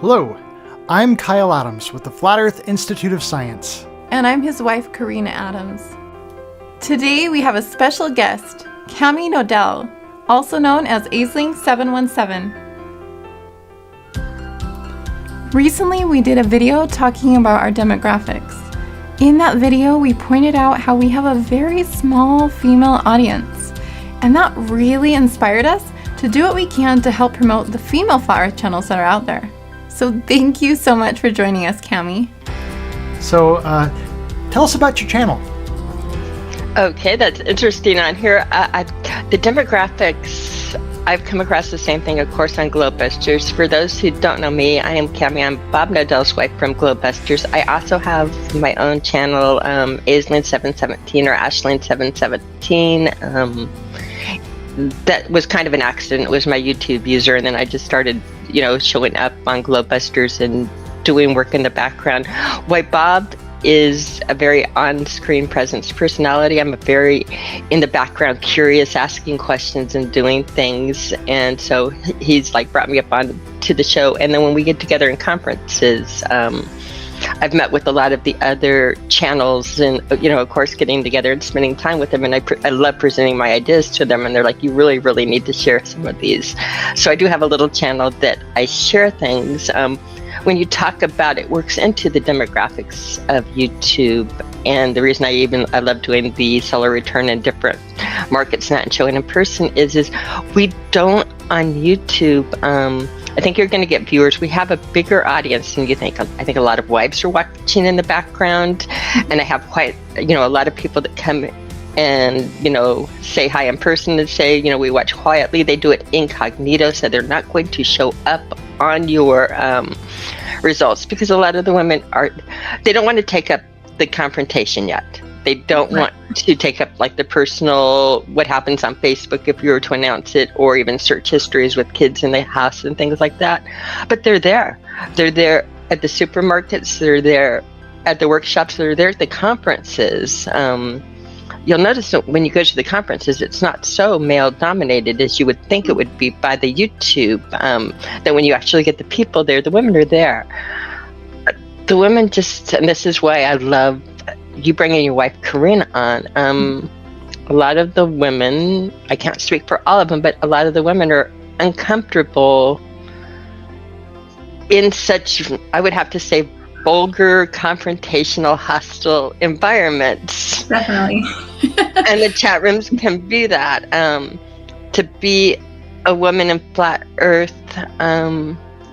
Hello, I'm Kyle Adams with the Flat Earth Institute of Science. And I'm his wife, Karina Adams. Today we have a special guest, Cami Knodel, also known as Aisling717. Recently we did a video talking about our demographics. In that video we pointed out how we have a very small female audience, and that really inspired us to do what we can to help promote the female Flat Earth channels that are out there. So thank you so much for joining us, Cami. So, tell us about your channel. Okay, that's interesting on here. The demographics, I've come across the same thing, of course, on Globebusters. For those who don't know me, I am Cami. I'm Bob Knodel's wife from Globebusters. I also have my own channel, Aisling717 or Ashlyn717. That was kind of an accident. It was my YouTube user, and then I just started, showing up on Globebusters and doing work in the background. Why Bob is a very on-screen presence personality. I'm a very in the background, curious, asking questions and doing things. And so he's brought me up on to the show. And then when we get together in conferences, I've met with a lot of the other channels and, of course, getting together and spending time with them. And I love presenting my ideas to them. And they're like, you really, really need to share some of these. So I do have a little channel that I share things. When you talk about it, works into the demographics of YouTube. And the reason I love doing the seller return in different markets, not showing in person, is we don't on YouTube. I think you're going to get viewers. We have a bigger audience than you think. I think a lot of wives are watching in the background, and I have quite, a lot of people that come and, say hi in person and say, we watch quietly. They do it incognito, so they're not going to show up on your results, because a lot of the women they don't want to take up the confrontation yet. They don't want to take up the personal, what happens on Facebook if you were to announce it, or even search histories with kids in the house and things like that. But they're there. They're there at the supermarkets. They're there at the workshops. They're there at the conferences. You'll notice that when you go to the conferences, it's not so male-dominated as you would think it would be by the YouTube. That when you actually get the people there, the women are there. The women and this is why I love you bringing your wife Karina on. A lot of the women, I can't speak for all of them, but a lot of the women are uncomfortable in such, I would have to say, vulgar, confrontational, hostile environments. Definitely. And the chat rooms can be that. To be a woman in Flat Earth,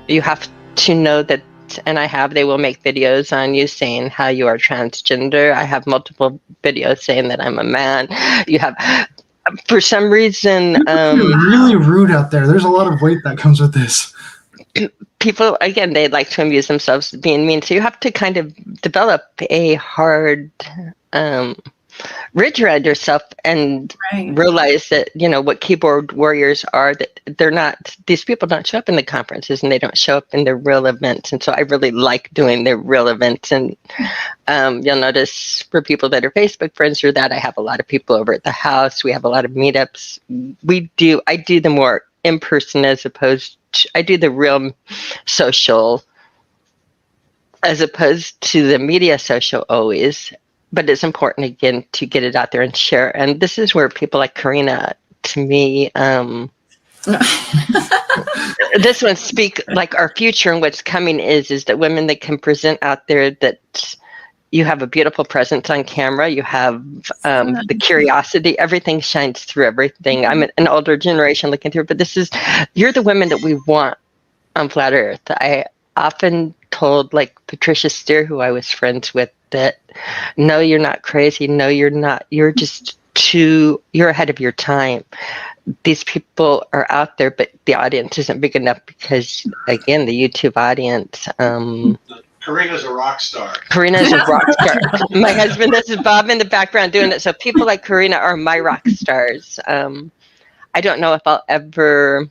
you have to know that, and they will make videos on you saying how you are transgender. I have multiple videos saying that I'm a man. You have, for some reason... really rude out there. There's a lot of weight that comes with this. People, again, they like to amuse themselves being mean. So you have to kind of develop a hard ridge around yourself and realize that, what keyboard warriors are, that these people don't show up in the conferences and they don't show up in the real events. And so I really like doing the real events. And you'll notice for people that are Facebook friends or that, I have a lot of people over at the house. We have a lot of meetups. I do the more in person as opposed to, I do the real social as opposed to the media social always. But it's important, again, to get it out there and share. And this is where people like Karina, to me, this one speak our future and what's coming is that women that can present out there, that you have a beautiful presence on camera. You have the curiosity. Everything shines through everything. I'm an older generation looking through, but you're the women that we want on Flat Earth. I often told Patricia Steer, who I was friends with, that no, you're not crazy. No, you're not. You're just you're ahead of your time. These people are out there, but the audience isn't big enough because, again, the YouTube audience. Karina's a rock star. Karina's a rock star. My husband, this is Bob in the background doing it. So people like Karina are my rock stars. I don't know if I'll ever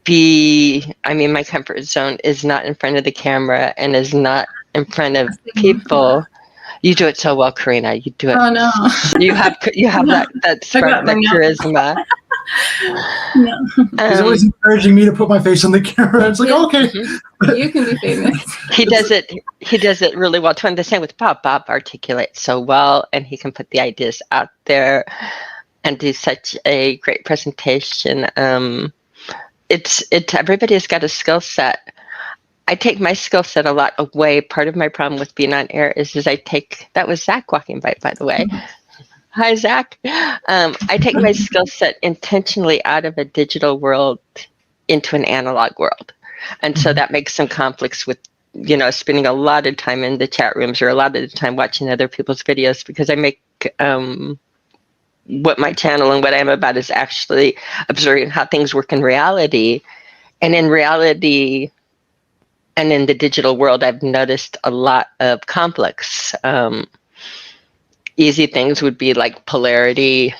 my comfort zone is not in front of the camera and is not in front of people. You do it so well, Karina. You do it. Oh no. You have that spark, that charisma. No. He's always encouraging me to put my face on the camera. It's like, okay. You can be famous. He does it really well too. And the same with Bob. Bob articulates so well, and he can put the ideas out there and do such a great presentation. It's everybody's got a skill set. I take my skill set a lot away. Part of my problem with being on air is that was Zach walking by the way. Hi, Zach. I take my skill set intentionally out of a digital world into an analog world. And so that makes some conflicts with, spending a lot of time in the chat rooms or a lot of the time watching other people's videos, because I make what my channel and what I'm about is actually observing how things work in reality. And in reality and in the digital world, I've noticed a lot of conflicts. Easy things would be like polarity,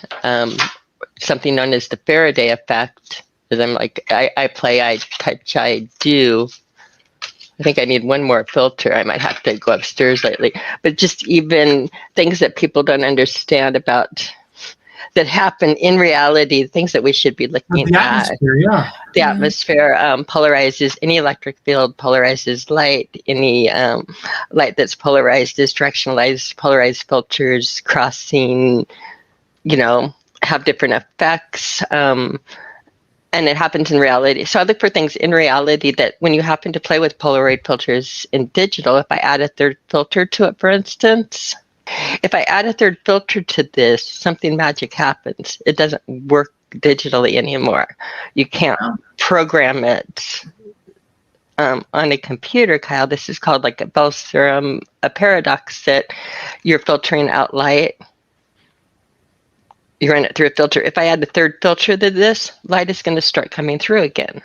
something known as the Faraday effect. Because I'm like, I play, I touch, I do. I think I need one more filter. I might have to go upstairs lately. But just even things that people don't understand about that happen in reality, things that we should be looking the at. atmosphere, yeah. The atmosphere polarizes, any electric field polarizes light. Any light that's polarized is directionalized. Polarized filters crossing, have different effects. And it happens in reality. So I look for things in reality that when you happen to play with Polaroid filters in digital, if I add a third filter to it, for instance, if I add a third filter to this, something magic happens. It doesn't work digitally anymore. You can't program it on a computer, Kyle. This is called like a Bell's theorem, a paradox that you're filtering out light. You run it through a filter. If I add the third filter to this, light is going to start coming through again.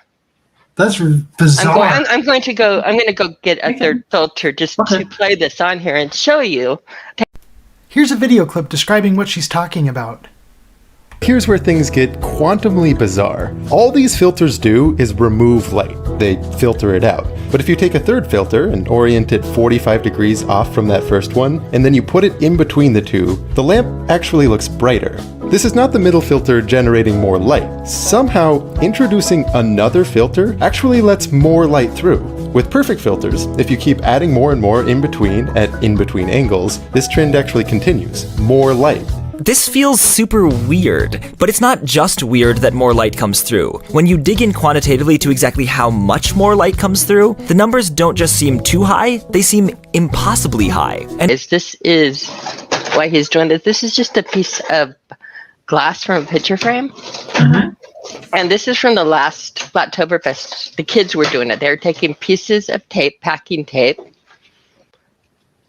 That's bizarre. I'm going to go get a third filter just to play this on here and show you. Here's a video clip describing what she's talking about. Here's where things get quantumly bizarre. All these filters do is remove light. They filter it out. But if you take a third filter and orient it 45 degrees off from that first one, and then you put it in between the two, the lamp actually looks brighter. This is not the middle filter generating more light. Somehow, introducing another filter actually lets more light through. With perfect filters, if you keep adding more and more in between at in-between angles, this trend actually continues. More light. This feels super weird, but it's not just weird that more light comes through. When you dig in quantitatively to exactly how much more light comes through, the numbers don't just seem too high, they seem impossibly high. And this is why he's doing this. This is just a piece of glass from a picture frame. And this is from the last Flattoberfest. The kids were doing it. They were taking pieces of tape, packing tape,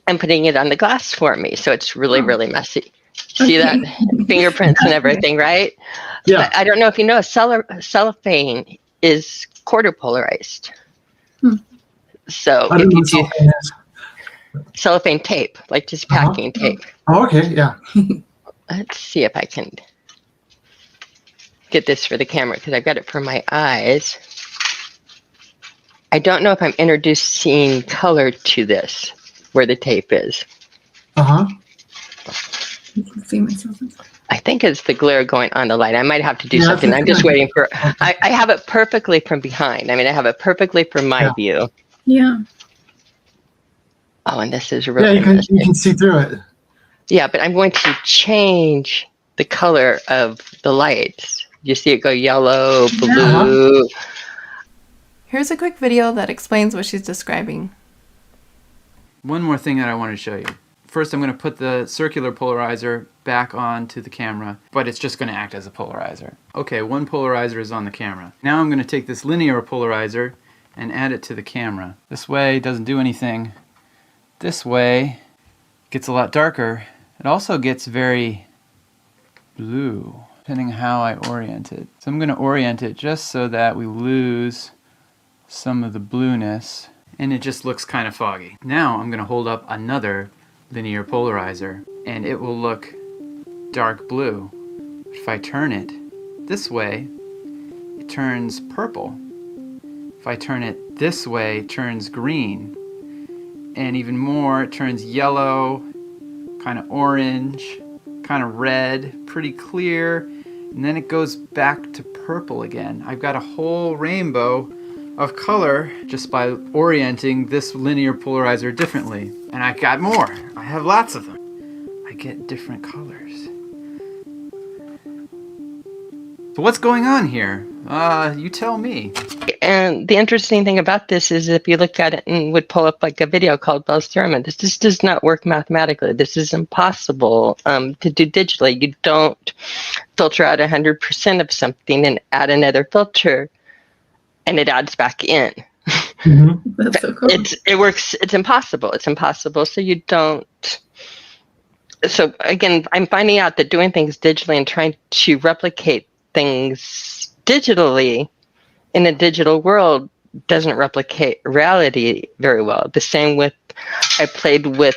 and putting it on the glass for me. So it's really, really messy. See that? Fingerprints and everything, right? Yeah. But I don't know if you know, cellophane is quarter polarized. So I don't if know you what do cellophane is. cellophane tape, like just packing tape. Oh, okay, yeah. Let's see if I can get this for the camera because I've got it for my eyes. I don't know if I'm introducing color to this, where the tape is. I can see myself. I think it's the glare going on the light. I might have to do something. I'm just waiting for, I have it perfectly from behind. I mean, I have it perfectly from my view. Yeah. Oh, and this is really you can see through it. Yeah, but I'm going to change the color of the lights. You see it go yellow, blue. Here's a quick video that explains what she's describing. One more thing that I want to show you. First, I'm going to put the circular polarizer back onto the camera, but it's just going to act as a polarizer. Okay, one polarizer is on the camera. Now I'm going to take this linear polarizer and add it to the camera. This way it doesn't do anything. This way it gets a lot darker. It also gets very blue, depending how I orient it. So I'm going to orient it just so that we lose some of the blueness, and it just looks kind of foggy. Now I'm going to hold up another linear polarizer, and it will look dark blue. If I turn it this way, it turns purple. If I turn it this way, it turns green. And even more, it turns yellow kind of orange, kind of red, pretty clear, and then it goes back to purple again. I've got a whole rainbow of color just by orienting this linear polarizer differently. And I've got more. I have lots of them. I get different colors. So what's going on here? You tell me. And the interesting thing about this is if you look at it and would pull up like a video called Bell's Theorem, this just does not work mathematically. This is impossible to do digitally. You don't filter out 100% of something and add another filter and it adds back in. That's so cool. It works. It's impossible. It's impossible. So you don't. So again, I'm finding out that doing things digitally and trying to replicate things digitally in a digital world doesn't replicate reality very well. The same with, I played with,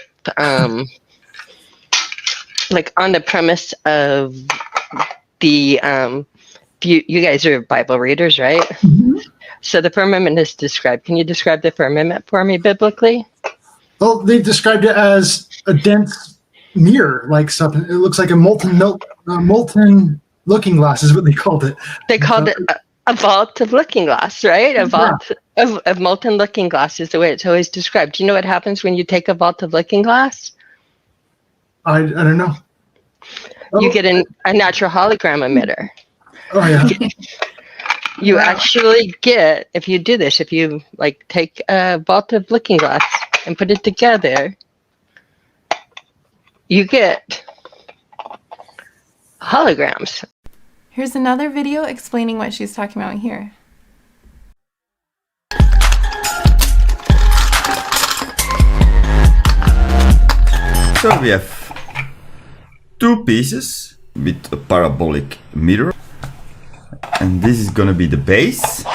like on the premise of the, you guys are Bible readers, right? Mm-hmm. So the firmament is described. Can you describe the firmament for me biblically? Well, they described it as a dense mirror, like something. It looks like a molten looking glass is what they called it. They called it a vault of looking glass, right? A vault of molten looking glass is the way it's always described. Do you know what happens when you take a vault of looking glass? I don't know. You get a natural hologram emitter. Oh, yeah. You actually get, if you do this, if you like take a vault of looking glass and put it together, you get holograms. Here's another video explaining what she's talking about here. So we have two pieces with a parabolic mirror, and this is gonna be the base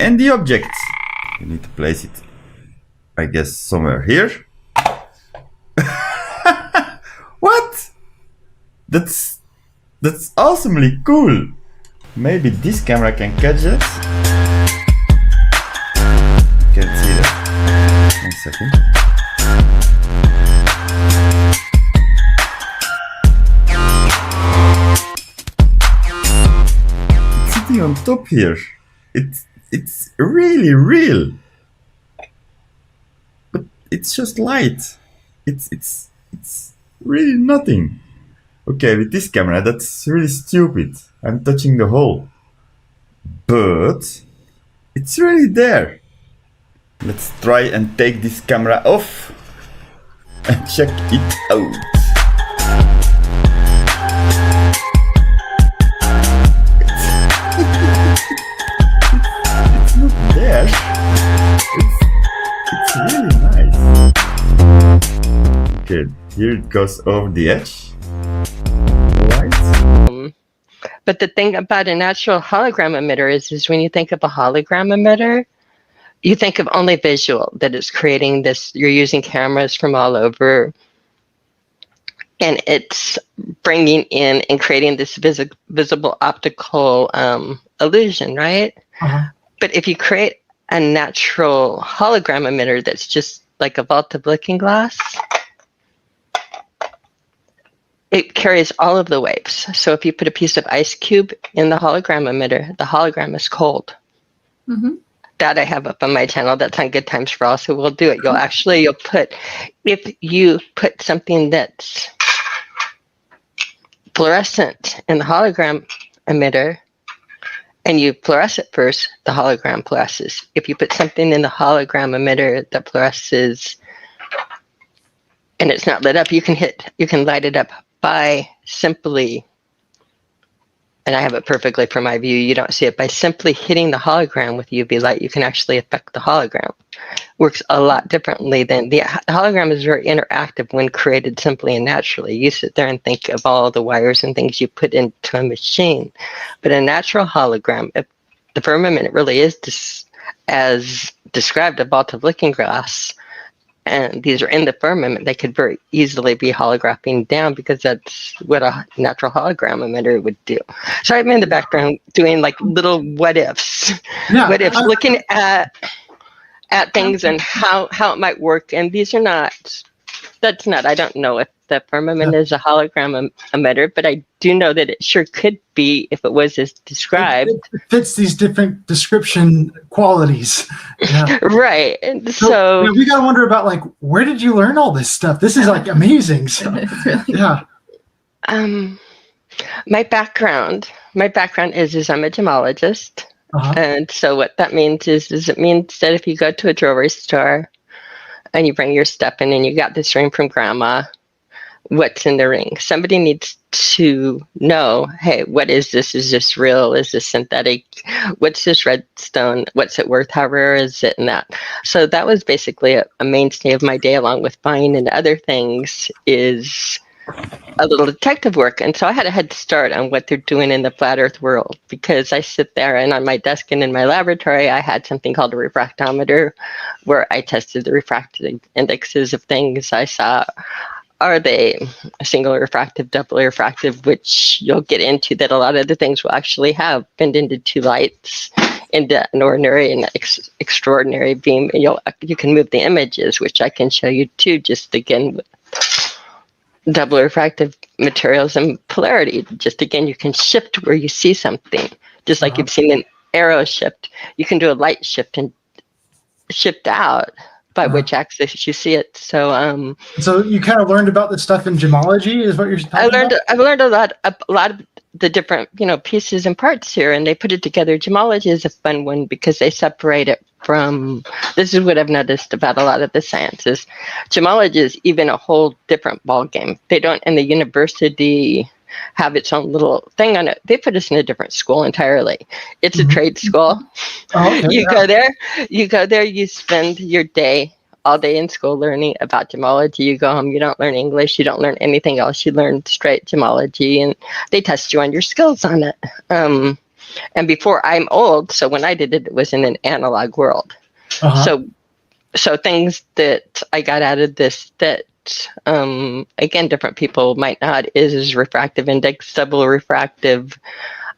and the object. You need to place it, I guess, somewhere here. What? That's awesomely cool. Maybe this camera can catch it. Can't see that. 1 second. It's sitting on top here. It's really real. But it's just light. It's really nothing. Okay, with this camera, that's really stupid. I'm touching the hole. But it's really there. Let's try and take this camera off and check it out. It's not there. It's really nice. Okay, here it goes over the edge. But the thing about a natural hologram emitter is when you think of a hologram emitter, you think of only visual, that it's creating this, you're using cameras from all over, and it's bringing in and creating this visible optical illusion, right? Uh-huh. But if you create a natural hologram emitter that's just like a vault of looking glass, it carries all of the waves. So if you put a piece of ice cube in the hologram emitter, the hologram is cold. Mm-hmm. That I have up on my channel. That's on Good Times for All, so we'll do it. If you put something that's fluorescent in the hologram emitter, and you fluoresce it first, the hologram fluoresces. If you put something in the hologram emitter that fluoresces and it's not lit up, you can light it up by simply, and I have it perfectly for my view, you don't see it, by simply hitting the hologram with UV light, you can actually affect the hologram. Works a lot differently than, the hologram is very interactive when created simply and naturally. You sit there and think of all the wires and things you put into a machine. But a natural hologram, if the firmament really is as described, a vault of looking glass, and these are in the firmament, they could very easily be holographing down because that's what a natural hologram emitter would do. So I'm in the background doing like little what ifs. Yeah, what ifs, looking at things and how it might work. And these are not, that's not. I don't know if the firmament is a hologram emitter, but I do know that it sure could be if it was as described. It fits these different description qualities. Yeah. Right. And so yeah, we gotta wonder about like, where did you learn all this stuff? This is like amazing. So, yeah. My background is I'm a gemologist. And so what that means is it means that if you go to a jewelry store and you bring your stuff in and you got this ring from grandma, what's in the ring? Somebody needs to know, hey, what is this? Is this real? Is this synthetic? What's this red stone? What's it worth? How rare is it? And that. So that was basically a mainstay of my day, along with buying and other things, is a little detective work. And so I had a head start on what they're doing in the flat earth world, because I sit there and on my desk and in my laboratory, I had something called a refractometer, where I tested the refractive indexes of things. I saw, are they single refractive, double refractive, which you'll get into, that a lot of the things will actually have bend into two lights, into an ordinary and extraordinary beam. And you can move the images, which I can show you too, just again with double refractive materials and polarity. Just again, you can shift where you see something, just like you've seen an arrow shift. You can do a light shift and shift out by which axis you see it. So so you kind of learned about this stuff in gemology, is what you're talking about? I've learned a lot of the different pieces and parts here, and they put it together. Gemology is a fun one because they separate it from, this is what I've noticed about a lot of the sciences. Gemology is even a whole different ball game. They don't, in the university, have its own little thing on it. They put us in a different school entirely. It's a trade school. You go there, you spend your day, all day in school learning about gemology. You go home, you don't learn English, you don't learn anything else. You learn straight gemology, and they test you on your skills on it. And before, I'm old, so when I did it, it was in an analog world. So things that I got out of this that, again, different people might not, is refractive index, double refractive.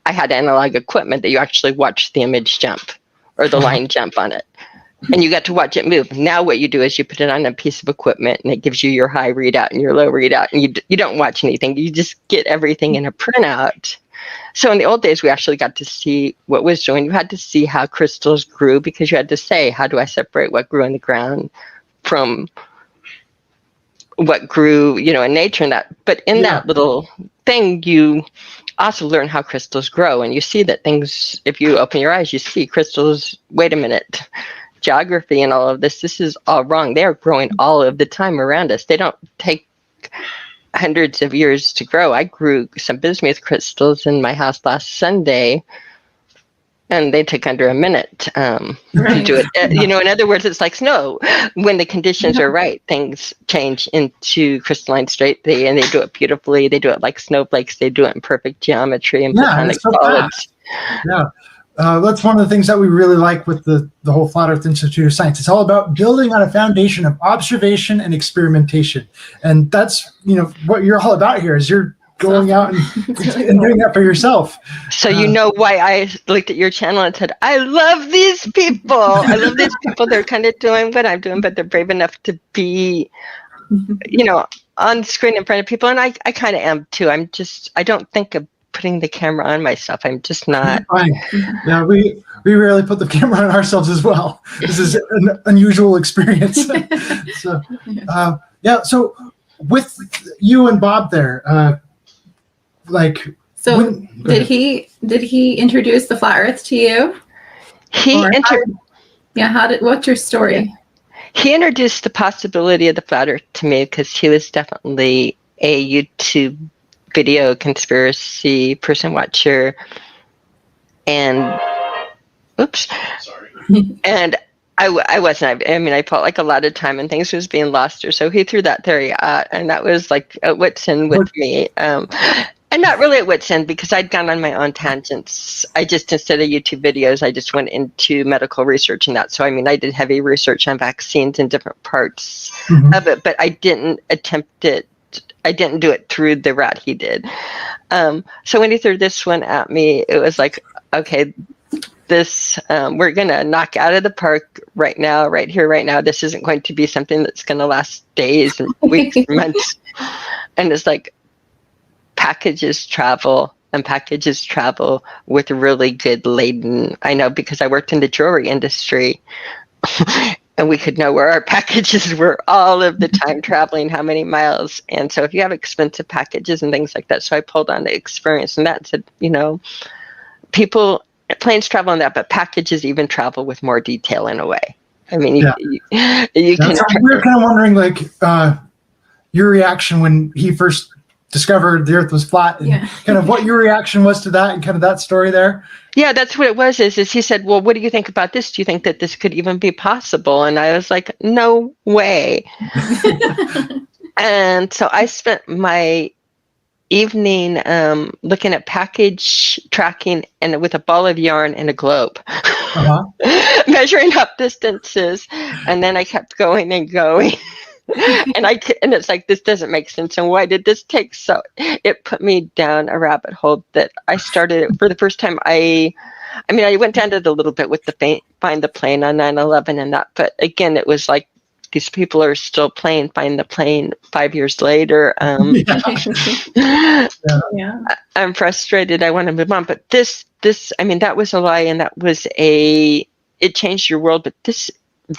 I had analog equipment that you actually watch the image jump or the line jump on it. And you got to watch it move. Now what you do is you put it on a piece of equipment and it gives you your high readout and your low readout, and you don't watch anything. You just get everything in a printout. So in the old days, we actually got to see what was doing. You had to see how crystals grew, because you had to say, how do I separate what grew in the ground from what grew, in nature and that. But in that little thing, you also learn how crystals grow, and you see that things, if you open your eyes, you see crystals, wait a minute, geography and all of this is all wrong. They're growing all of the time around us. They don't take hundreds of years to grow. I grew some bismuth crystals in my house last Sunday, and they took under a minute to do it. In other words, it's like snow. When the conditions are right, things change into crystalline straight, and they do it beautifully. They do it like snowflakes. They do it in perfect geometry and platonic solids. That's one of the things that we really like with the whole Flat Earth Institute of Science. It's all about building on a foundation of observation and experimentation. And that's, what you're all about here, is you're going out and doing that for yourself. So you know why I looked at your channel and said, I love these people. I love these people. They're kind of doing what I'm doing, but they're brave enough to be, on screen in front of people. And I kind of am too. I don't think of putting the camera on myself. I'm just not. Yeah, we rarely put the camera on ourselves as well. This is an unusual experience. So with you and Bob there, did he introduce the flat Earth to you? What's your story? He introduced the possibility of the flat Earth to me because he was definitely a YouTube video conspiracy person watcher, and and I wasn't. I felt like a lot of time and things was being lost, or so he threw that theory out, and that was like at wit's end with me. And not really at wit's end, because I'd gone on my own tangents. I just, instead of YouTube videos, I just went into medical research and that. So, I did heavy research on vaccines and different parts of it, but I didn't attempt it. I didn't do it through the route he did. So when he threw this one at me, it was like, okay, this, we're going to knock out of the park right now, right here, right now. This isn't going to be something that's going to last days and weeks, months. And it's like packages travel with really good laden. I know because I worked in the jewelry industry and we could know where our packages were all of the time traveling, how many miles. And so if you have expensive packages and things like that, so I pulled on the experience and that said, planes travel on that, but packages even travel with more detail in a way. I mean, you can. So we were kind of wondering, like, your reaction when he first discovered the Earth was flat, and kind of what your reaction was to that, and kind of that story there. Yeah, that's what it was. Is he said, "Well, what do you think about this? Do you think that this could even be possible?" And I was like, "No way." And so I spent my evening looking at package tracking and with a ball of yarn and a globe, measuring up distances, and then I kept going and going. and it's like, this doesn't make sense, and why did this take so? It put me down a rabbit hole that I started for the first time. I went down it a little bit with the Find the Plane on 9/11 and that, but again, it was like these people are still playing Find the Plane 5 years later. I'm frustrated. I want to move on, but this, that was a lie, and that was it changed your world, but this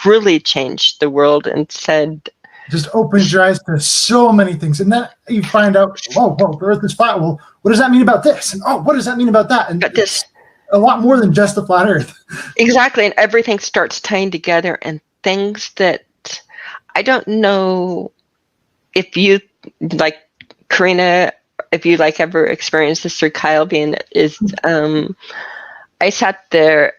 really changed the world and said, just opens your eyes to so many things, and then you find out, whoa, the Earth is flat. Well, what does that mean about this? And what does that mean about that? And this a lot more than just the flat Earth. Exactly, and everything starts tying together, and things that I don't know if you, like Karina, if you like ever experienced this, or Kyle being I sat there.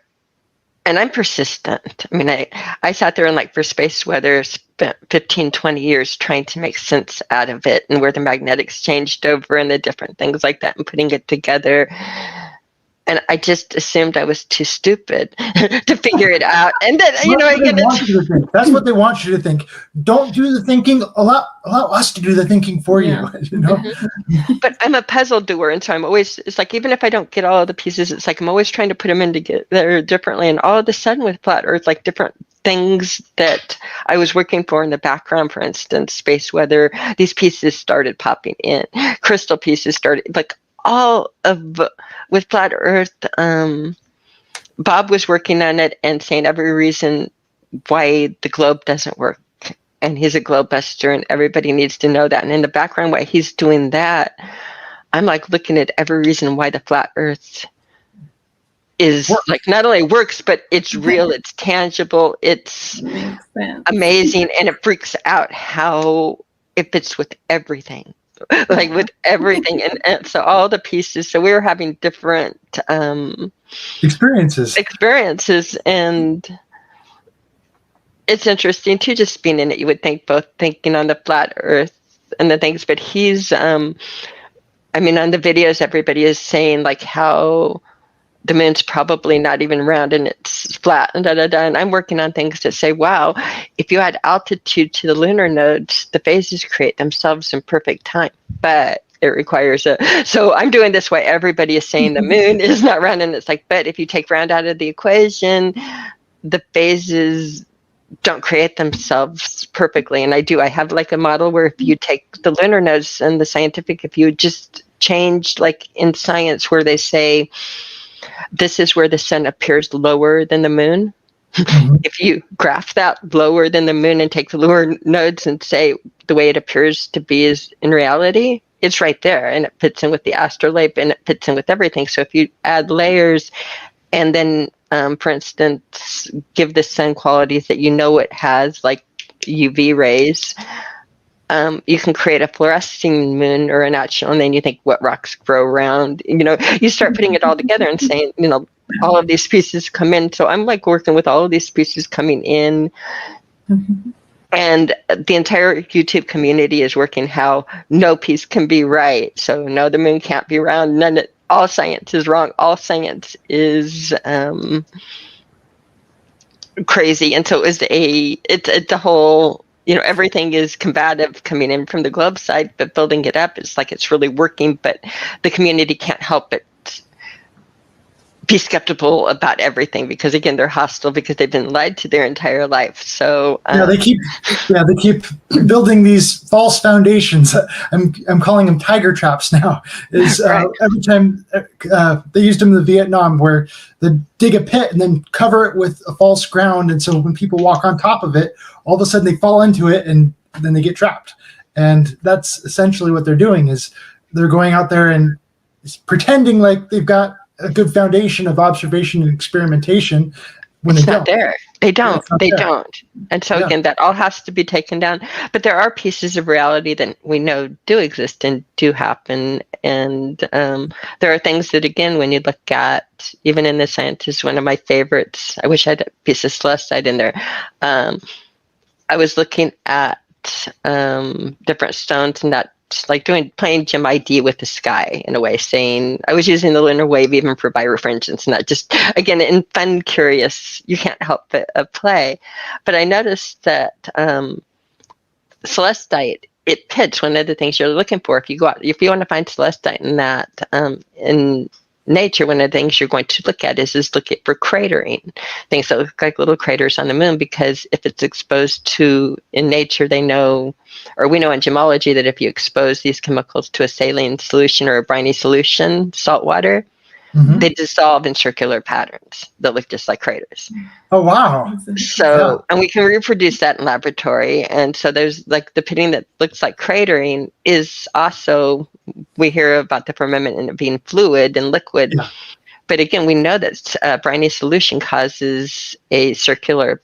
And I'm persistent. I mean, I sat there and, like, for space weather, spent 15, 20 years trying to make sense out of it and where the magnetics changed over and the different things like that and putting it together. And I just assumed I was too stupid to figure it out. And then, that's what they want you to think. Don't do the thinking. Allow us to do the thinking for you. But I'm a puzzle doer, and so I'm always. It's like, even if I don't get all of the pieces, it's like I'm always trying to put them in together differently. And all of a sudden, with flat Earth, like different things that I was working for in the background, for instance, space weather, these pieces started popping in. Crystal pieces started, like, with flat Earth, Bob was working on it and saying every reason why the globe doesn't work, and he's a globebuster, and everybody needs to know that. And in the background, while he's doing that, I'm like looking at every reason why the flat Earth is like not only works, but it's real, it's tangible, it's amazing, and it freaks out how it fits with everything. Like with everything, and so all the pieces, so we were having different experiences, and it's interesting too, just being in it. You would think both thinking on the flat Earth and the things, but he's on the videos, everybody is saying like how the moon's probably not even round and it's flat and and I'm working on things to say, wow, if you add altitude to the lunar nodes, the phases create themselves in perfect time, but it requires so I'm doing this way. Everybody is saying the moon is not round, and it's like, but if you take round out of the equation, the phases don't create themselves perfectly. And I have like a model where if you take the lunar nodes and the scientific, if you just change, like in science where they say, this is where the sun appears lower than the moon. If you graph that lower than the moon and take the lunar nodes and say the way it appears to be is in reality, it's right there, and it fits in with the astrolabe, and it fits in with everything. So if you add layers and then, for instance, give the sun qualities that it has, like UV rays, you can create a fluorescing moon or a natural, and then you think, what rocks grow round? You start putting it all together and saying, all of these pieces come in. So I'm like working with all of these pieces coming in. And the entire YouTube community is working how no piece can be right. So no, the moon can't be round. All science is wrong. All science is crazy. And so it's a whole, everything is combative coming in from the globe side, but building it up, it's like it's really working, but the community can't help but be skeptical about everything because again they're hostile because they've been lied to their entire life. So they keep building these false foundations. I'm calling them tiger traps now. Right. Every time they used them in the Vietnam, where they dig a pit and then cover it with a false ground, and so when people walk on top of it, all of a sudden they fall into it and then they get trapped. And that's essentially what they're doing, is they're going out there and pretending like they've got a good foundation of observation and experimentation when it's they not don't. there. They don't. They Don't. And so again, that all has to be taken down. But there are pieces of reality that we know do exist and do happen. And there are things that, again, when you look at, even in the sciences, one of my favorites, I wish I had a piece of celestite in there. I was looking at different stones and that, like playing Gem ID with the sky in a way, saying I was using the lunar wave even for birefringence, and that just again in fun, curious, you can't help but play. But I noticed that celestite, it pits one of the things you're looking for. If you want to find celestite in that in nature, one of the things you're going to look at is look at for cratering, things that look like little craters on the moon, because if it's exposed to in nature, they know, or we know in gemology, that if you expose these chemicals to a saline solution or a briny solution, salt water, they dissolve in circular patterns that look just like craters. Oh, wow. So, and we can reproduce that in laboratory. And so there's like the pitting that looks like cratering is also, we hear about the firmament and it being fluid and liquid. Yeah. But again, we know that briny solution causes a circular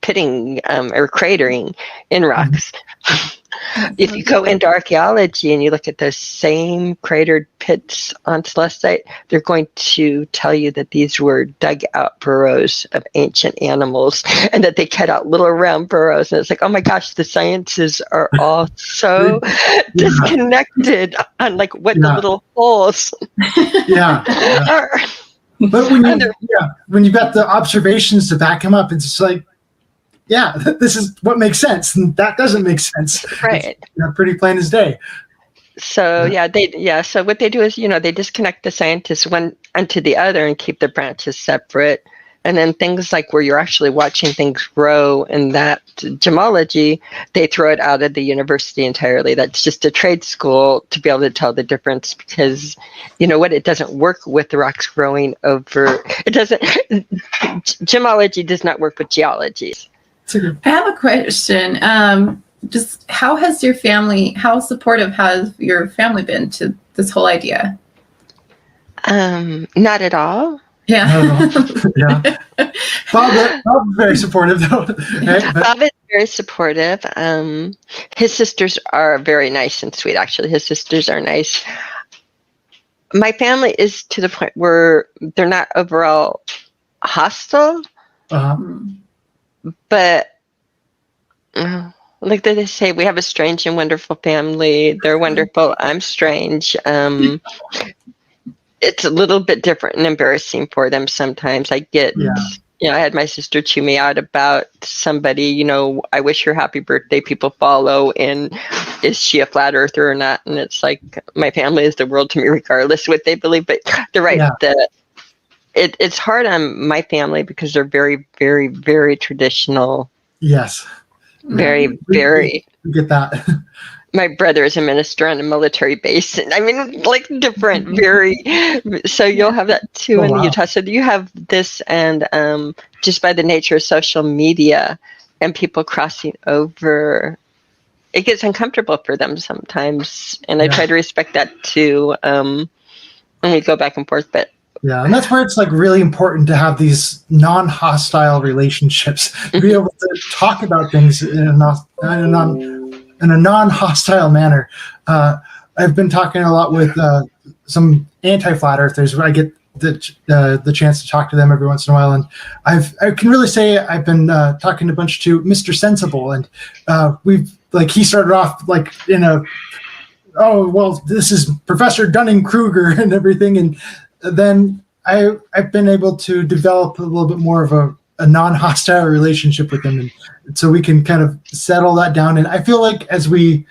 pitting or cratering in rocks. If you go into archaeology and you look at those same cratered pits on celestite, they're going to tell you that these were dug out burrows of ancient animals and that they cut out little round burrows. And it's like, oh my gosh, the sciences are all so disconnected on like what the little holes are. But when you've got the observations to back them up, it's just like, this is what makes sense, and that doesn't make sense. Right. It's pretty plain as day. So so what they do is, they disconnect the scientists one unto the other and keep the branches separate. And then things like where you're actually watching things grow in that gemology, they throw it out of the university entirely. That's just a trade school to be able to tell the difference, because it doesn't work with the rocks growing over. It doesn't. Gemology does not work with geology. I have a question. Just how supportive has your family been to this whole idea? Not at all. Yeah. Bob's very supportive though. Right? Bob is very supportive. His sisters are very nice and sweet. Actually, his sisters are nice. My family is to the point where they're not overall hostile. But like they say, we have a strange and wonderful family. They're wonderful. I'm strange. It's a little bit different and embarrassing for them sometimes. I get, I had my sister chew me out about somebody, I wish her happy birthday, people follow, and is she a flat earther or not? And it's like, my family is the world to me regardless of what they believe. But they're right. It's hard on my family because they're very, very, very traditional. Yes. Very, very. We get that. My brother is a minister on a military base. And I mean, like different, very. So you'll have that too in Utah. So you have this, and just by the nature of social media and people crossing over, it gets uncomfortable for them sometimes. And I try to respect that too. And we go back and forth, but. Yeah, and that's where it's like really important to have these non-hostile relationships, to be able to talk about things in a non-hostile manner. I've been talking a lot with some anti-flat earthers where I get the chance to talk to them every once in a while, and I can really say I've been talking a bunch to Mr. Sensible, and he started off like in a, oh well, this is Professor Dunning-Kruger and everything, and then I've been able to develop a little bit more of a non-hostile relationship with them, and so we can kind of settle that down. And I feel like as we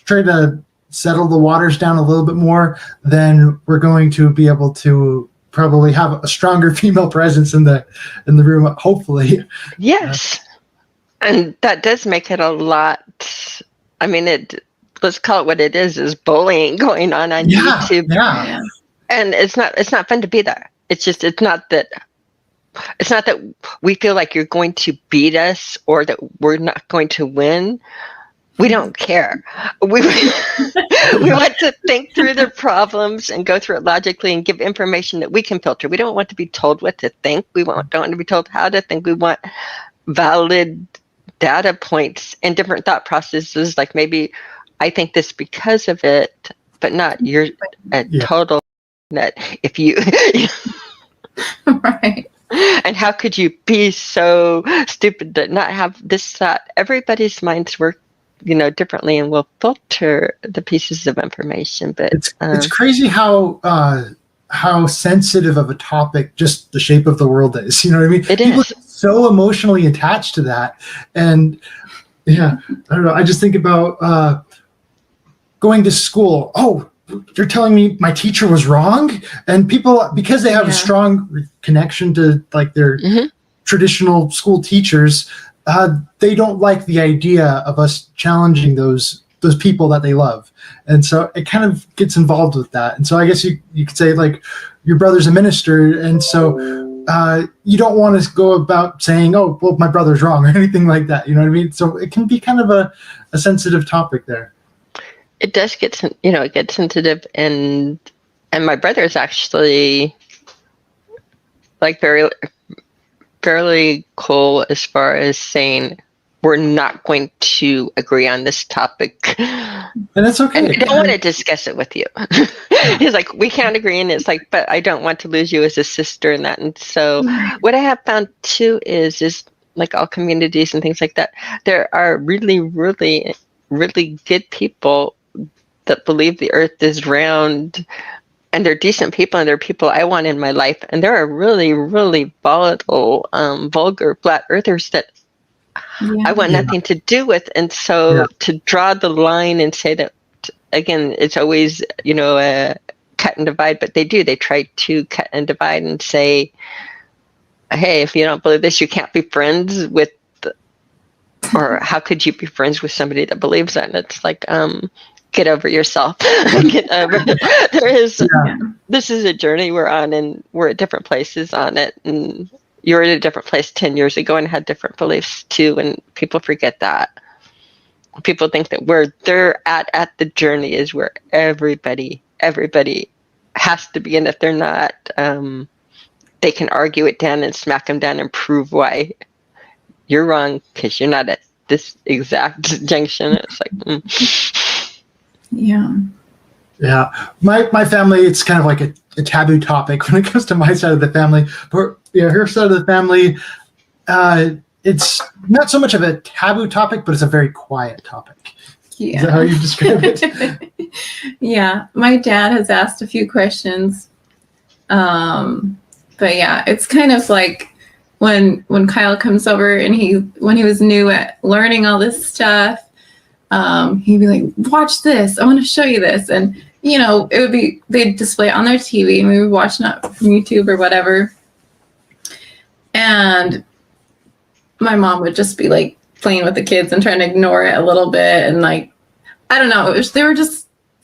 try to settle the waters down a little bit more, then we're going to be able to probably have a stronger female presence in the room, hopefully. Yes. And that does make it a lot. I mean, let's call it what it is bullying going on YouTube. Yeah. And it's not fun to be there. It's not that we feel like you're going to beat us or that we're not going to win. We don't care. We want to think through the problems and go through it logically and give information that we can filter. We don't want to be told what to think. We don't want to be told how to think. We want valid data points and different thought processes. Like maybe I think this because of it, but not you're a total nut if you. Right. And how could you be so stupid to not have this thought? Everybody's minds work, differently, and will filter the pieces of information. But it's crazy how sensitive of a topic just the shape of the world is. You know what I mean? People is get so emotionally attached to that, and I don't know. I just think about going to school. Oh, you're telling me my teacher was wrong? And people, because they have a strong connection to like their traditional school teachers, they don't like the idea of us challenging those people that they love. And so it kind of gets involved with that. And so I guess you could say like your brother's a minister. And so you don't want to go about saying, oh, well, my brother's wrong or anything like that. You know what I mean? So it can be kind of a sensitive topic there. It does get sensitive, and my brother is actually like fairly cool as far as saying we're not going to agree on this topic, and it's okay. And I don't want to discuss it with you. He's like, we can't agree, and it's like, but I don't want to lose you as a sister in that. And so, what I have found too is like all communities and things like that, there are really, really, really good people that believe the earth is round, and they're decent people, and they're people I want in my life. And there are really, really volatile, vulgar flat earthers that I want nothing to do with. And so to draw the line and say that, again, it's always, a cut and divide, but they try to cut and divide and say, hey, if you don't believe this, you can't be friends with, or how could you be friends with somebody that believes that? And it's like, get over yourself. This is a journey we're on, and we're at different places on it. And you're at a different place 10 years ago and had different beliefs too. And people forget that. People think that where they're at the journey is where everybody has to be. And if they're not, they can argue it down and smack them down and prove why you're wrong because you're not at this exact junction. It's like, Yeah. My family, it's kind of like a taboo topic when it comes to my side of the family. But her side of the family, it's not so much of a taboo topic, but it's a very quiet topic. Yeah. Is that how you describe it? Yeah. My dad has asked a few questions. But yeah, it's kind of like when Kyle comes over and when he was new at learning all this stuff, he'd be like, watch this, I want to show you this. And it would be, they'd display it on their TV and we would watch it from YouTube or whatever. And my mom would just be like playing with the kids and trying to ignore it a little bit. And like, I don't know,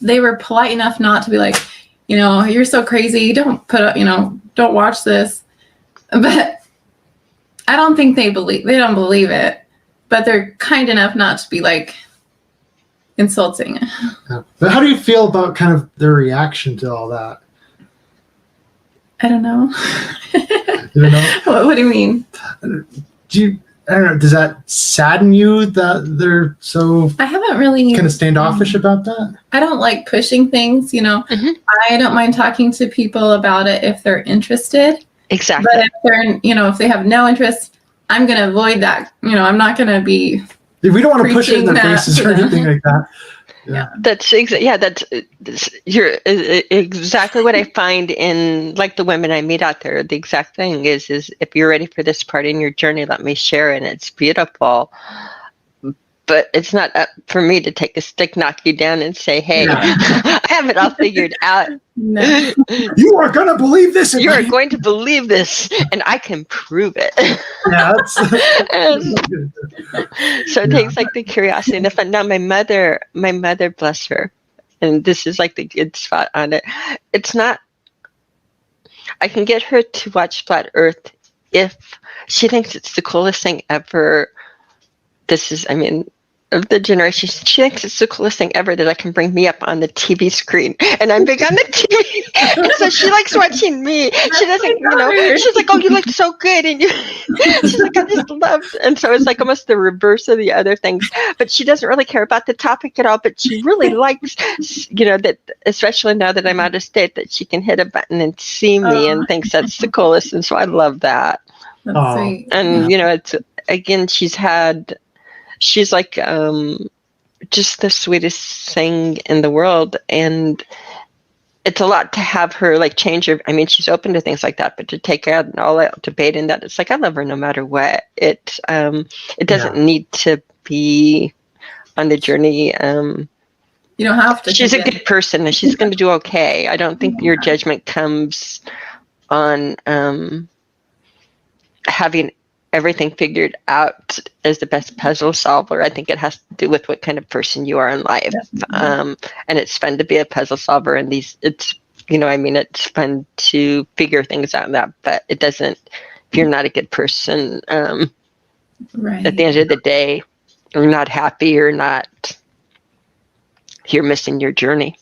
they were polite enough not to be like, you're so crazy, don't put up, don't watch this. But I don't think they don't believe it, but they're kind enough not to be like insulting. Yeah. But how do you feel about kind of their reaction to all that? I don't know. You don't know? What do you mean? I don't know, does that sadden you that they're so I haven't really kind of standoffish about that? I don't like pushing things, I don't mind talking to people about it if they're interested. Exactly. But if they're, if they have no interest, I'm going to avoid that. I'm not going to be. We don't want to push it in their faces or anything like that. Yeah. That's you're exactly what I find in like the women I meet out there. The exact thing is if you're ready for this part in your journey, let me share it. And it's beautiful. but it's not up for me to take a stick, knock you down, and say, "Hey, I have it all figured out." No. You are gonna believe this. You are going to believe this, and I can prove it. Yeah, that's So it takes like the curiosity and the fun. Now my mother, bless her, and this is like the good spot on it. It's not. I can get her to watch Flat Earth if she thinks it's the coolest thing ever. This is, I mean, of the generation, she thinks it's the coolest thing ever that I can bring me up on the TV screen, and I'm big on the TV, and so she likes watching me. She doesn't, she's like, "Oh, you look so good," and she's like, "I just love," and so it's like almost the reverse of the other things. But she doesn't really care about the topic at all. But she really likes, that, especially now that I'm out of state, that she can hit a button and see me and thinks that's the coolest, and so I love that. That's sweet. And it's again, she's like just the sweetest thing in the world, and it's a lot to have her like change her. I mean, she's open to things like that, but to take out an all-out debate in that, it's like I love her no matter what. It doesn't need to be on the journey. You don't have to. She's a good person, and she's going to do okay. I don't think your judgment comes on having everything figured out as the best puzzle solver. I think it has to do with what kind of person you are in life. And it's fun to be a puzzle solver, and it's fun to figure things out, but it doesn't, if you're not a good person, at the end of the day, you're not happy, you're missing your journey.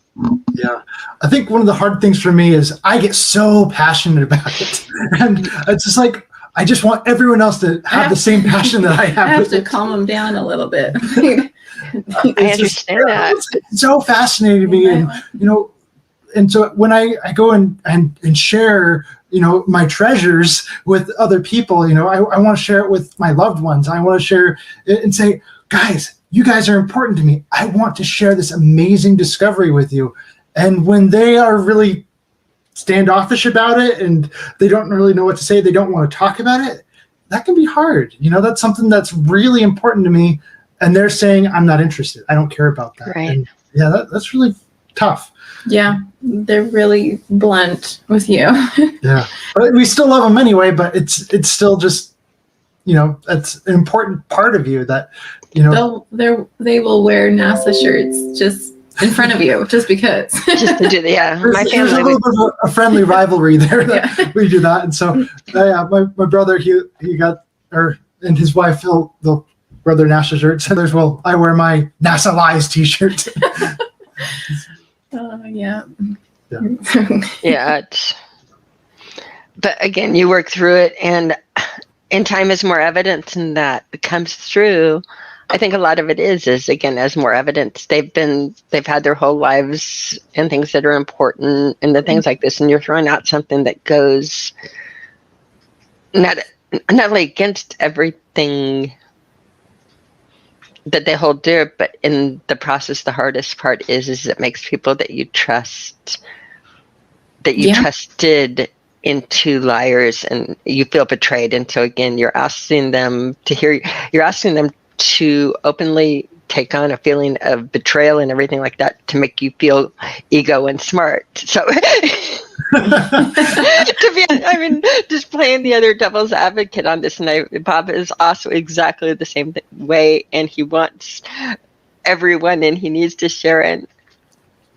Yeah, I think one of the hard things for me is I get so passionate about it, and it's just like, I just want everyone else to have the same passion that I have. I have to calm them down a little bit. I understand that. It's so fascinating to me, and so when I go and share, my treasures with other people, I want to share it with my loved ones. I want to share it and say, guys, you guys are important to me. I want to share this amazing discovery with you. And when they are really standoffish about it and they don't really know what to say, they don't want to talk about it, that can be hard. That's something that's really important to me, and they're saying, I'm not interested, I don't care about that. Right. And that's really tough. Yeah, they're really blunt with you. Yeah, but we still love them anyway, but it's still just, that's an important part of you that, they will wear NASA shirts just in front of you, just because. Just to do my there's a little bit of a friendly rivalry there that we do that. And so, my brother, he got, and his wife, they'll wear their NASA shirts. And I wear my NASA Lies t-shirt. Yeah. But again, you work through it, and time is more evidence, and that comes through. I think a lot of it is again, as more evidence. They've had their whole lives and things that are important and the things like this, and you're throwing out something that goes not only against everything that they hold dear, but in the process, the hardest part is it makes people that you trust, that you trusted, into liars, and you feel betrayed. And so again, you're asking them to openly take on a feeling of betrayal and everything like that to make you feel ego and smart. So just playing the other devil's advocate on this, and Bob is also exactly the same way, and he wants everyone, and he needs to share, and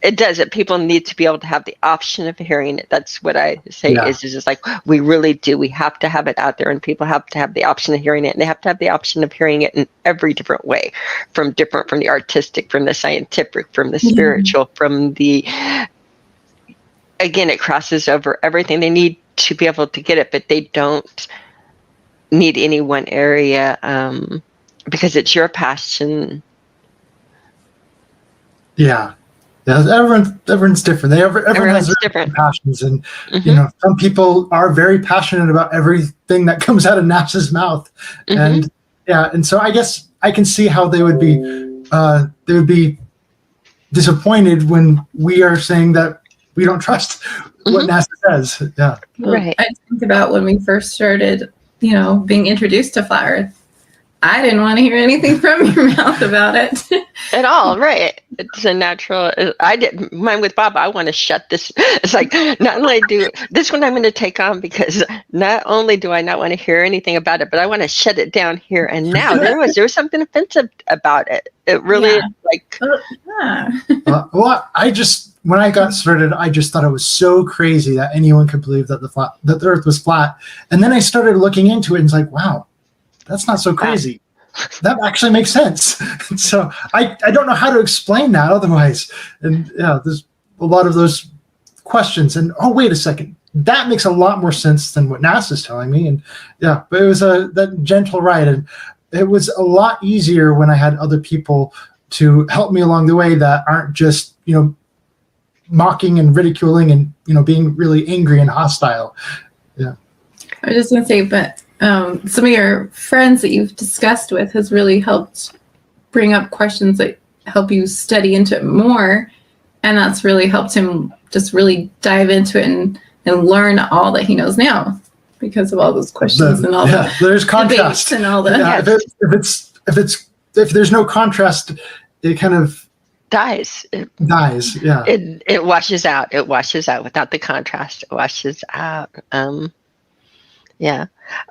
it does it. People need to be able to have the option of hearing it. That's what I say is just like, we really do. We have to have it out there, and people have to have the option of hearing it, and they have to have the option of hearing it in every different way, from the artistic, from the scientific, from the spiritual, from the, again, it crosses over everything. They need to be able to get it, but they don't need any one area, because it's your passion. Yeah. Yeah, everyone's different. Everyone has different passions, and some people are very passionate about everything that comes out of NASA's mouth, and so I guess I can see how they would be disappointed when we are saying that we don't trust what NASA says. Yeah, right. I think about when we first started, being introduced to Flat Earth. I didn't want to hear anything from your mouth about it. At all, right? It's a natural. I did mine with Bob. I want to shut this. It's like not only do this one I'm going to take on because not only do I not want to hear anything about it, but I want to shut it down here and now. There was something offensive about it. It really like. Yeah. Well, when I got started, I just thought it was so crazy that anyone could believe that the Earth was flat, and then I started looking into it and it's like, wow, that's not so crazy. That actually makes sense. So I don't know how to explain that otherwise. And yeah, there's a lot of those questions. And oh, wait a second, that makes a lot more sense than what NASA's telling me. And yeah, but it was that gentle ride, and it was a lot easier when I had other people to help me along the way that aren't just mocking and ridiculing and being really angry and hostile. Yeah, I was just gonna say, but some of your friends that you've discussed with has really helped bring up questions that help you study into it more, and that's really helped him just really dive into it and learn all that he knows now because of all those questions and all that. There's contrast and all that. Yeah, if there's no contrast, it kind of dies. Dies. Yeah. It washes out. It washes out without the contrast. It washes out. Yeah.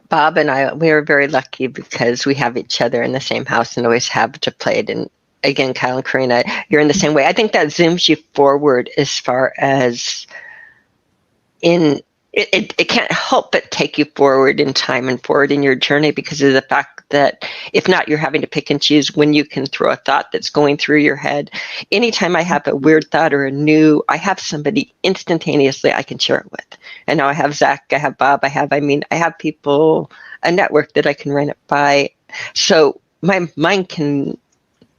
Bob and I, we are very lucky because we have each other in the same house and always have to play it. And again, Kyle and Karina, you're in the same way. I think that zooms you forward as far as it can't help but take you forward in time and forward in your journey because of the fact that if not, you're having to pick and choose when you can throw a thought that's going through your head. Anytime I have a weird thought or I have somebody instantaneously I can share it with. And now I have Zach, I have Bob, I have people, a network that I can run it by. So my mind can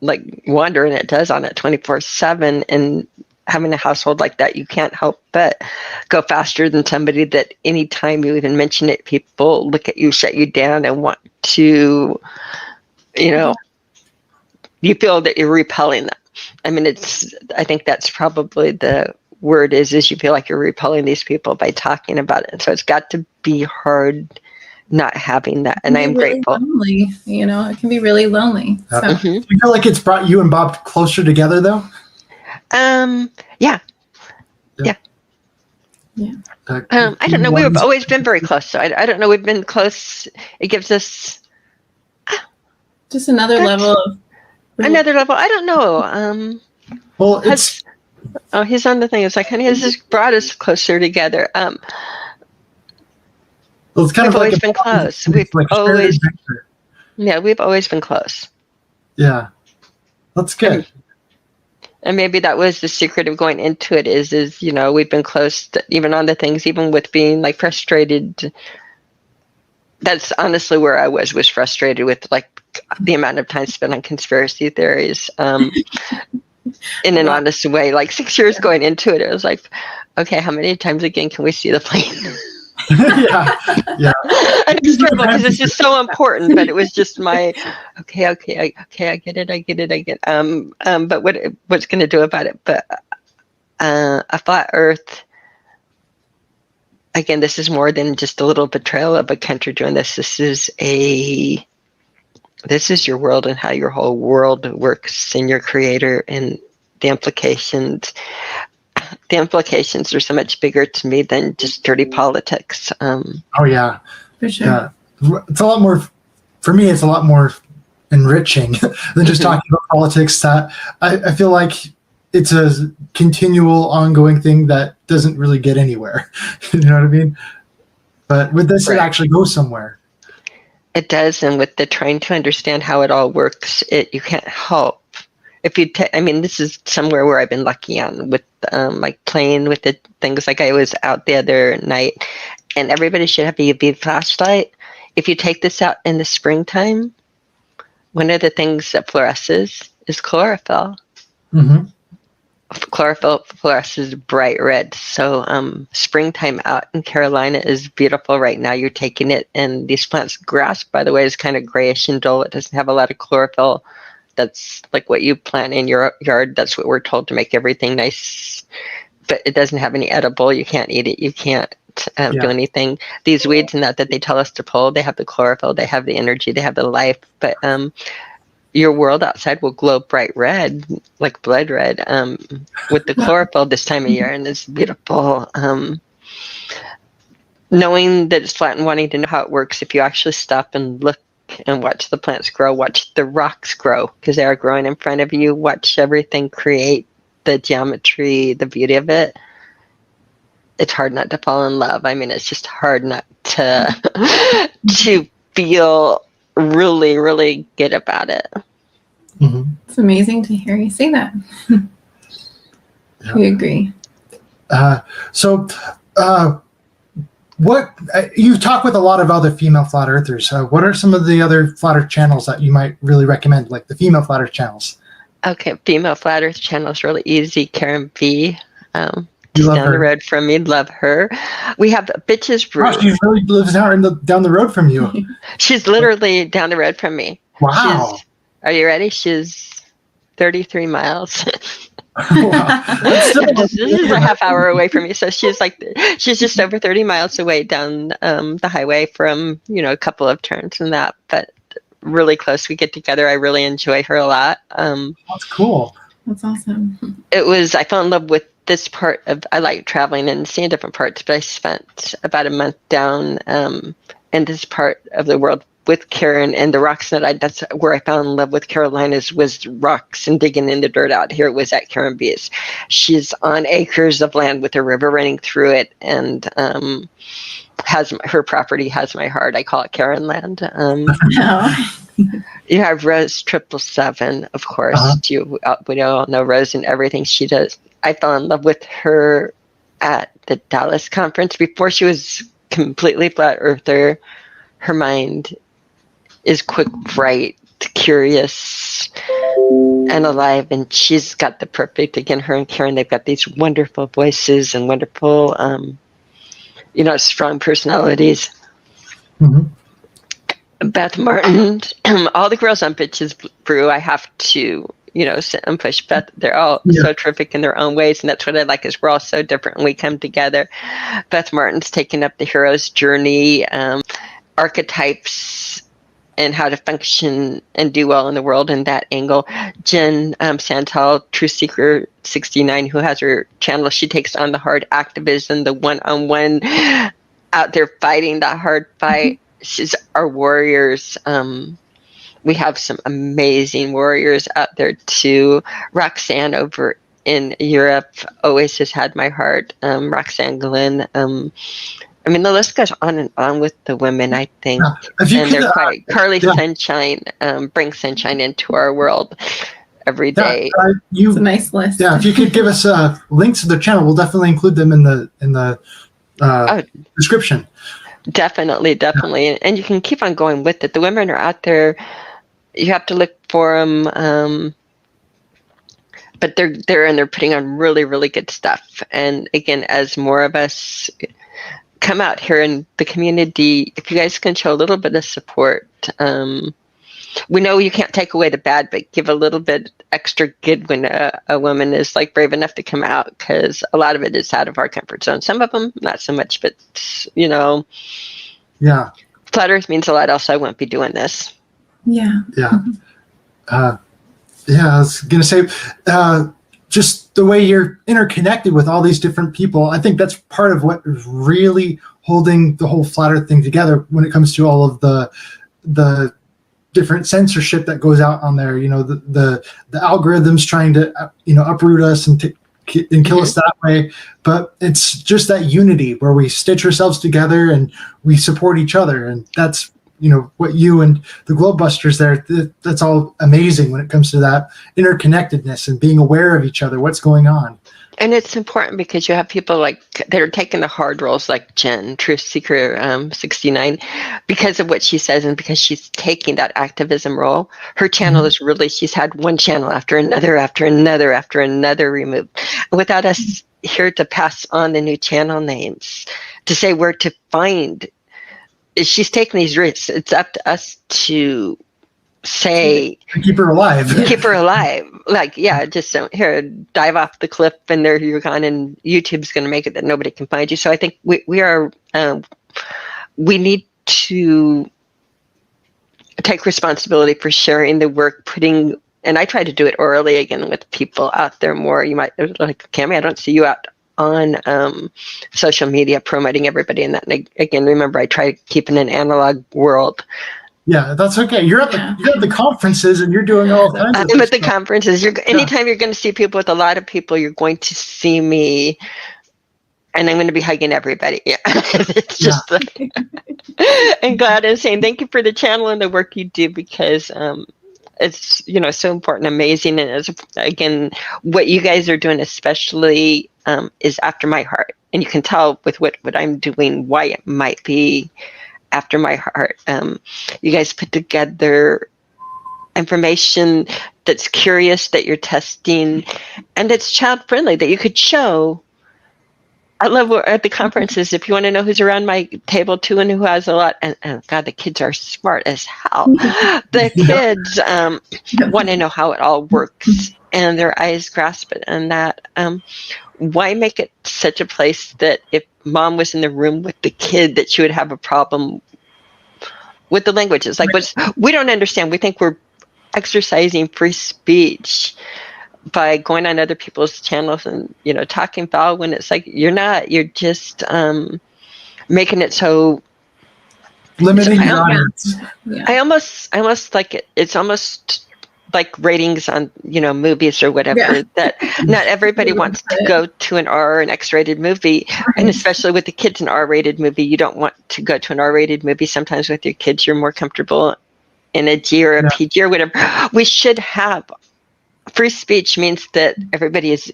wander, and it does on it 24/7. And having a household like that, you can't help but go faster than somebody that anytime you even mention it, people look at you, shut you down, and want to, you feel that you're repelling them. I mean, I think that's probably the word is you feel like you're repelling these people by talking about it. So it's got to be hard not having that. And I'm really grateful. Lonely, it can be really lonely. So. Do you feel like it's brought you and Bob closer together though? Yeah. I don't know. We've always been very close. So I don't know. We've been close. It gives us just another level of I don't know. Well, it's he's on the thing. It's like, honey, this has brought us closer together. well, it's kind We've of like always been close. We've always been close. Yeah, that's good. And maybe that was the secret of going into it is we've been close even on the things, even with being frustrated. That's honestly where I was frustrated with the amount of time spent on conspiracy theories in an honest way. 6 years going into it, it was like, okay, how many times again can we see the plane? yeah. And it's terrible because it's just so important, but it was just my okay, I get it. But what's going to do about it? But a flat Earth. Again, this is more than just a little betrayal of a country doing this. This is your world and how your whole world works and your creator and the implications. The implications are so much bigger to me than just dirty politics. Oh yeah, for sure. Yeah. It's a lot more. For me, it's a lot more enriching than just talking about politics. That I feel like it's a continual, ongoing thing that doesn't really get anywhere. You know what I mean? But with this, It actually goes somewhere. It does, and with the trying to understand how it all works, you can't help. If you, this is somewhere where I've been lucky on with playing with the things. I was out the other night, and everybody should have a UV flashlight. If you take this out in the springtime, one of the things that fluoresces is chlorophyll. Mm-hmm. Chlorophyll fluoresces bright red. So springtime out in Carolina is beautiful right now. You're taking it, and these plants, grass, by the way, is kind of grayish and dull. It doesn't have a lot of chlorophyll. That's like what you plant in your yard. That's what we're told to make everything nice. But it doesn't have any edible. You can't eat it. You can't do anything. These weeds and that they tell us to pull, they have the chlorophyll, they have the energy, they have the life. But your world outside will glow bright red, like blood red, with the chlorophyll this time of year, and it's beautiful. Knowing that it's flat and wanting to know how it works, if you actually stop and look and watch the plants grow, watch the rocks grow, because they are growing in front of you, watch everything create, the geometry, the beauty of it, it's hard not to fall in love. I mean, it's just hard not to to feel really, really good about it. Mm-hmm. It's amazing to hear you say that. We agree. What you talk with a lot of other female flat earthers. What are some of the other flat earth channels that you might really recommend, like the female flat earth channels? Okay, female flat earth channel is really easy. Karen V. You love down her. the road from me. Love her. We have Bitches Brew. Gosh, she really lives down the road from you. She's literally down the road from me. Wow. Are you ready? She's 33 miles. Wow. This is a half hour away from me. So she's just over 30 miles away down the highway from, a couple of turns and that, but really close. We get together. I really enjoy her a lot. That's cool. That's awesome. I fell in love with this part of, I like traveling and seeing different parts, but I spent about a month down in this part of the world with Karen, and the rocks that's where I fell in love with Carolinas, was rocks and digging in the dirt out here. It was at Karen B's. She's on acres of land with a river running through it, and her property has my heart. I call it Karen land. You have Rose 777, of course. We all know Rose and everything she does. I fell in love with her at the Dallas conference before she was completely flat earther. Her mind is quick, bright, curious, and alive, and she's got the perfect, again, her and Karen, they've got these wonderful voices and wonderful, strong personalities. Mm-hmm. Beth Martin, all the girls on Bitches Brew, I have to, sit and push Beth. They're all so terrific in their own ways, and that's what I like, is we're all so different and we come together. Beth Martin's taken up the hero's journey, archetypes, and how to function and do well in the world in that angle. Jen Santal, True Seeker 69, who has her channel, she takes on the hard activism, the one-on-one, out there fighting that hard fight. She's our warriors. We have some amazing warriors out there too. Roxanne over in Europe always has had my heart. Roxanne Glenn. The list goes on and on with the women, I think. And they're quite. Carly Sunshine brings sunshine into our world every day. It's a nice list. Yeah, if you could give us links to the channel, we'll definitely include them in the description. Definitely. And you can keep on going with it. The women are out there. You have to look for them. But they're putting on really, really good stuff. And again, as more of us come out here in the community, if you guys can show a little bit of support, we know you can't take away the bad, but give a little bit extra good when a woman is brave enough to come out, because a lot of it is out of our comfort zone. Some of them not so much, but Flat Earth means a lot, else I wouldn't be doing this. I was gonna say, just the way you're interconnected with all these different people, I think that's part of what is really holding the whole Flat Earth thing together when it comes to all of the different censorship that goes out on there. The algorithms trying to uproot us and kill us that way. But it's just that unity where we stitch ourselves together and we support each other, and that's what you and the Globebusters there, that's all amazing when it comes to that interconnectedness and being aware of each other, what's going on. And it's important because you have people that are taking the hard roles, like Jen, Truth Seeker 69, because of what she says and because she's taking that activism role. Her channel is really, she's had one channel after another removed. Without us here to pass on the new channel names, to say where to find, she's taking these risks. It's up to us to say Keep her alive. keep her alive. Like, yeah, just don't here, dive off the cliff and there you're gone, and YouTube's going to make it that nobody can find you. So I think we are we need to take responsibility for sharing the work, and I try to do it orally again with people out there more. You might like, Cami, I don't see you out on social media promoting everybody in that. And again, remember, I try to keep in an analog world. Yeah, that's okay. You're at the conferences and you're doing all kinds of I'm at the stuff. conferences. Anytime you're going to see people with a lot of people, you're going to see me, and I'm going to be hugging everybody. Yeah, it's just like, and glad and saying thank you for the channel and the work you do, because it's so important, amazing, and as again, what you guys are doing especially is after my heart, and you can tell with what I'm doing why it might be after my heart. You guys put together information that's curious, that you're testing, and that's child friendly, that you could show. I love at the conferences, if you want to know who's around my table too and who has a lot, and God, the kids are smart as hell. The kids want to know how it all works, and their eyes grasp it. And that, why make it such a place that if mom was in the room with the kid, that she would have a problem with the languages? Like, we don't understand. We think we're exercising free speech by going on other people's channels and talking foul, when it's like you're not. You're just making it so limiting your audience. I almost like it. It's almost like ratings on movies or whatever, that not everybody wants to go to an X-rated movie, and especially with the kids, an R-rated movie. You don't want to go to an R-rated movie. Sometimes with your kids, you're more comfortable in a G or a PG or whatever. We should have free speech. Means that everybody is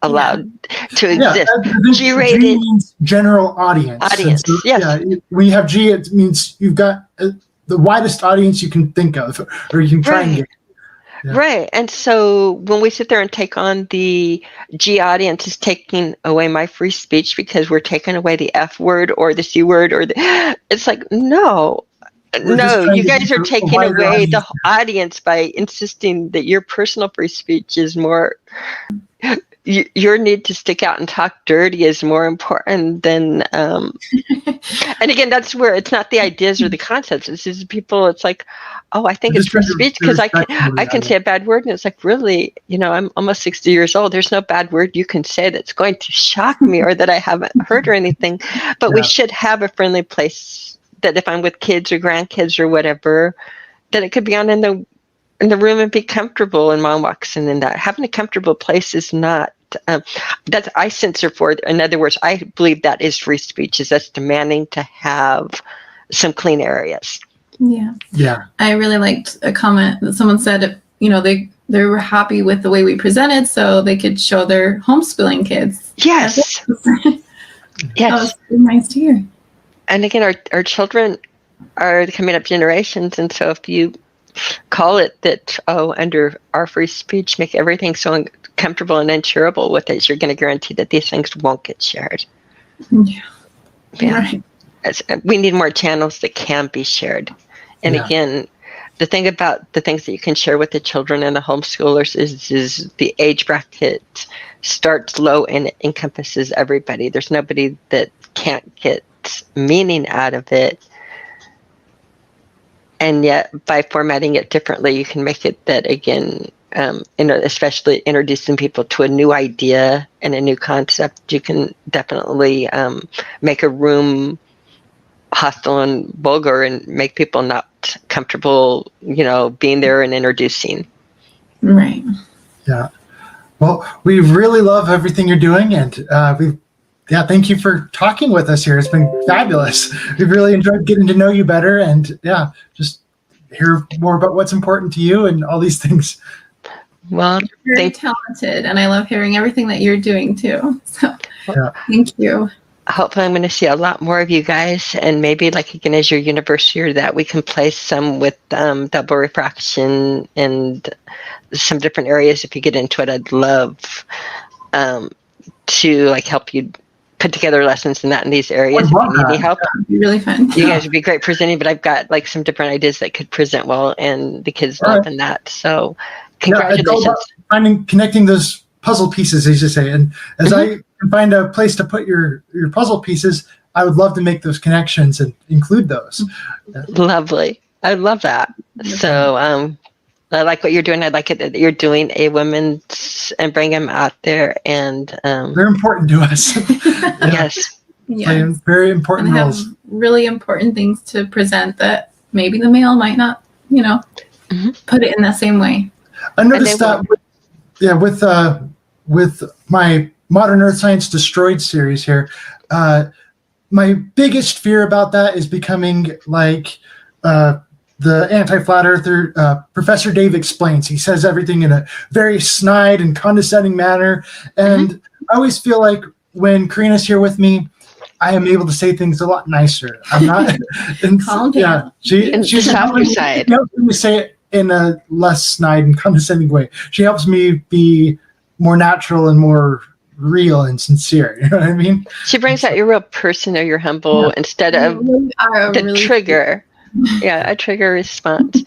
allowed to exist. G-rated means general audience. So, yes. We have G. It means you've got the widest audience you can think of, or you can try and get. Yeah. Right. And so when we sit there and take on the G audience is taking away my free speech because we're taking away the F word or the C word, or it's like, no, you guys are taking away the audience by insisting that your personal free speech is more, your need to stick out and talk dirty is more important than, and again, that's where it's not the ideas or the concepts. It's just people, it's like, oh, I think it's free speech because I can say a bad word. And it's like, really, I'm almost 60 years old. There's no bad word you can say that's going to shock me or that I haven't heard or anything. But we should have a friendly place that if I'm with kids or grandkids or whatever, that it could be on in the room and be comfortable, and mom walks in, and that having a comfortable place is not, that's I censor for. In other words, I believe that is free speech, is us demanding to have some clean areas. Yeah. I really liked a comment that someone said, they were happy with the way we presented so they could show their homeschooling kids. Yes. That was nice to hear. And again, our children are the coming up generations, and so if you call it that, under our free speech, make everything so comfortable and unshareable with it, you're going to guarantee that these things won't get shared. Yeah. Right. We need more channels that can be shared. And again, the thing about the things that you can share with the children and the homeschoolers is the age bracket starts low and it encompasses everybody. There's nobody that can't get meaning out of it. And yet, by formatting it differently, you can make it that, again, especially introducing people to a new idea and a new concept, you can definitely make a room hostile and vulgar and make people not comfortable, being there and introducing. Right. Yeah. Well, we really love everything you're doing, and thank you for talking with us here. It's been fabulous. We've really enjoyed getting to know you better, and just hear more about what's important to you and all these things. Well, you're very talented, and I love hearing everything that you're doing too. So thank you. Hopefully I'm going to see a lot more of you guys, and maybe like again as your university or that we can place some with double refraction and some different areas. If you get into it, I'd love to help you put together lessons in that in these areas. If love you need any that. help, It'd be really fun. you guys would be great presenting. But I've got like some different ideas that could present well, and the kids All right. loving that. So, Yeah, it's all congratulations. about connecting those puzzle pieces, as you say. And as I can find a place to put your puzzle pieces, I would love to make those connections and include those. Lovely. I love that. So, I like what you're doing. I like it that you're doing a women's and bring them out there. And They're important to us. yes, Yeah. Playing very important And have roles. really important things to present that maybe the male might not, put it in that same way. I noticed And that with my Modern Earth Science Destroyed series here, my biggest fear about that is becoming like the anti-flat earther Professor Dave Explains. He says everything in a very snide and condescending manner, and I always feel like when Karina's here with me, I am able to say things a lot nicer. I'm not. Calm down. And the softer side. She helps me say it in a less snide and condescending way. She helps me be more natural and more real and sincere. You know what I mean? she brings out your real person or your humble instead of the trigger. Yeah, a trigger response.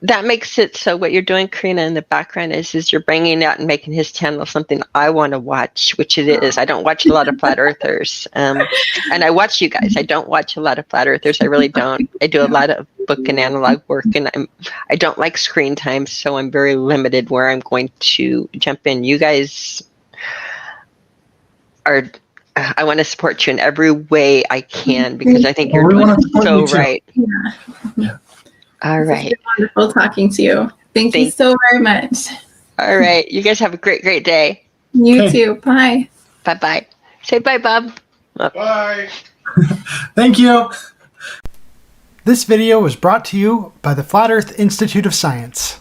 That makes it so what you're doing, Karina, in the background is you're bringing out and making his channel something I want to watch, which it is. I don't watch a lot of flat earthers, and I watch you guys. I don't watch a lot of flat earthers. I really don't. I do a lot of book and analog work, and I don't like screen time, so I'm very limited where I'm going to jump in. You guys are. I want to support you in every way I can because I think you're doing it so right. Yeah. All right. It's been wonderful talking to you. Thank you so very much. All right. You guys have a great, great day. You too. Bye. Bye-bye. Say bye, Bob. Bye. Thank you. This video was brought to you by the Flat Earth Institute of Science.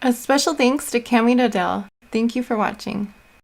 A special thanks to Cami Knodel. Thank you for watching.